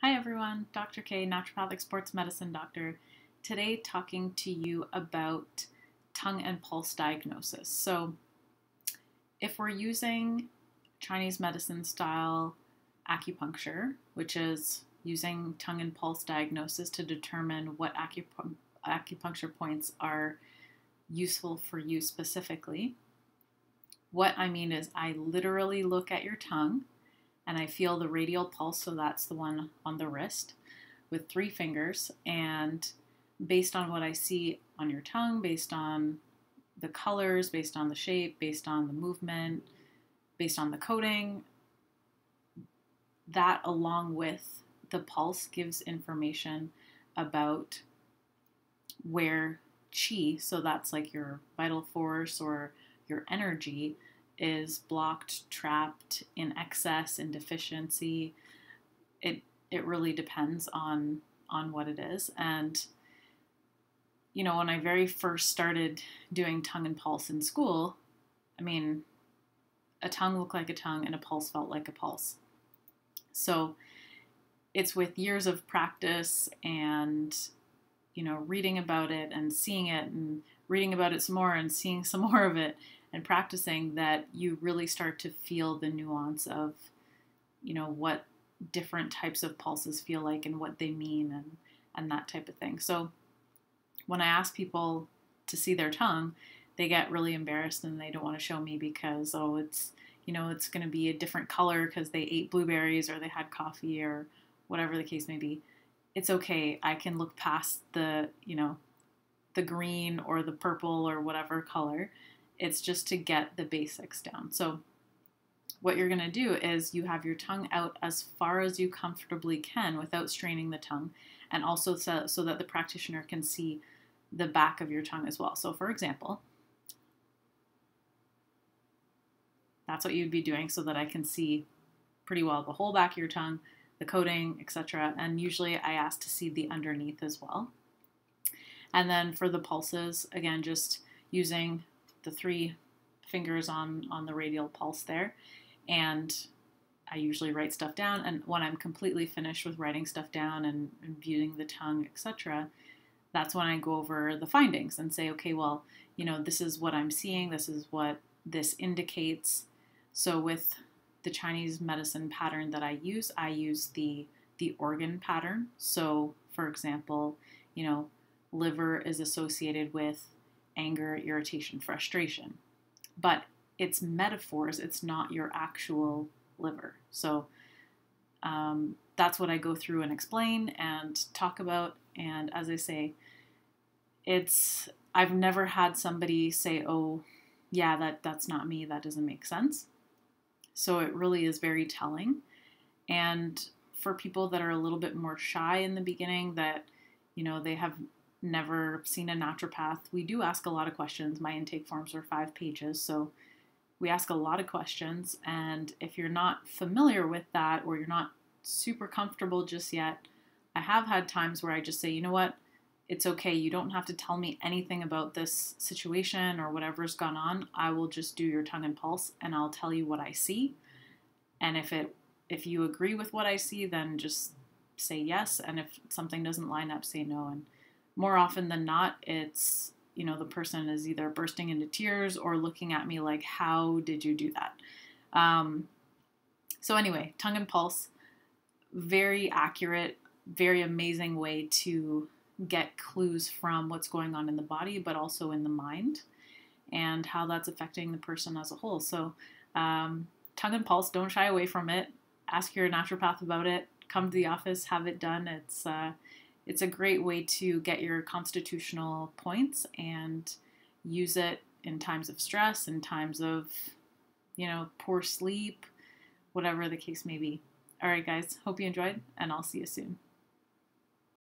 Hi everyone, Dr. K, naturopathic sports medicine doctor. Today talking to you about tongue and pulse diagnosis. So if we're using Chinese medicine style acupuncture, which is using tongue and pulse diagnosis to determine what acupuncture points are useful for you specifically, what I mean is I literally look at your tongue and I feel the radial pulse, so that's the one on the wrist, with 3 fingers. And based on what I see on your tongue, based on the colors, based on the shape, based on the movement, based on the coating, that along with the pulse gives information about where qi, so that's like your vital force or your energy, is blocked, trapped, in excess, in deficiency. It really depends on what it is. And you know, when I very first started doing tongue and pulse in school, I mean, a tongue looked like a tongue and a pulse felt like a pulse. So it's with years of practice and, you know, reading about it and seeing it and reading about it some more and seeing some more of it and practicing that you really start to feel the nuance of, you know, what different types of pulses feel like and what they mean and that type of thing. So when I ask people to see their tongue, they get really embarrassed and they don't want to show me because, oh, it's, you know, it's going to be a different color because they ate blueberries or they had coffee or whatever the case may be. It's okay. I can look past the, you know, the green or the purple or whatever color. It's just to get the basics down. So what you're going to do is you have your tongue out as far as you comfortably can without straining the tongue, and also so that the practitioner can see the back of your tongue as well. So for example, that's what you'd be doing so that I can see pretty well the whole back of your tongue, the coating, etc. And usually I ask to see the underneath as well. And then for the pulses, again, just using the 3 fingers on the radial pulse there. And I usually write stuff down. And when I'm completely finished with writing stuff down and viewing the tongue, etc., that's when I go over the findings and say, okay, well, you know, this is what I'm seeing. This is what this indicates. So with the Chinese medicine pattern that I use the organ pattern. So for example, you know, liver is associated with anger, irritation, frustration. But it's metaphors, it's not your actual liver. So that's what I go through and explain and talk about. And as I say, I've never had somebody say, oh, yeah, that's not me, that doesn't make sense. So it really is very telling. And for people that are a little bit more shy in the beginning, that, you know, they have never seen a naturopath, we do ask a lot of questions. My intake forms are 5 pages, so we ask a lot of questions. And if you're not familiar with that or you're not super comfortable just yet, I have had times where I just say, you know what, it's okay. You don't have to tell me anything about this situation or whatever's gone on. I will just do your tongue and pulse and I'll tell you what I see. And if you agree with what I see, then just say yes. And if something doesn't line up, say no. And more often than not, it's, you know, the person is either bursting into tears or looking at me like, how did you do that? So anyway, tongue and pulse, very accurate, very amazing way to get clues from what's going on in the body, but also in the mind and how that's affecting the person as a whole. So tongue and pulse, don't shy away from it. Ask your naturopath about it. Come to the office, have it done. It's a great way to get your constitutional points and use it in times of stress, in times of, you know, poor sleep, whatever the case may be. All right, guys, hope you enjoyed, and I'll see you soon.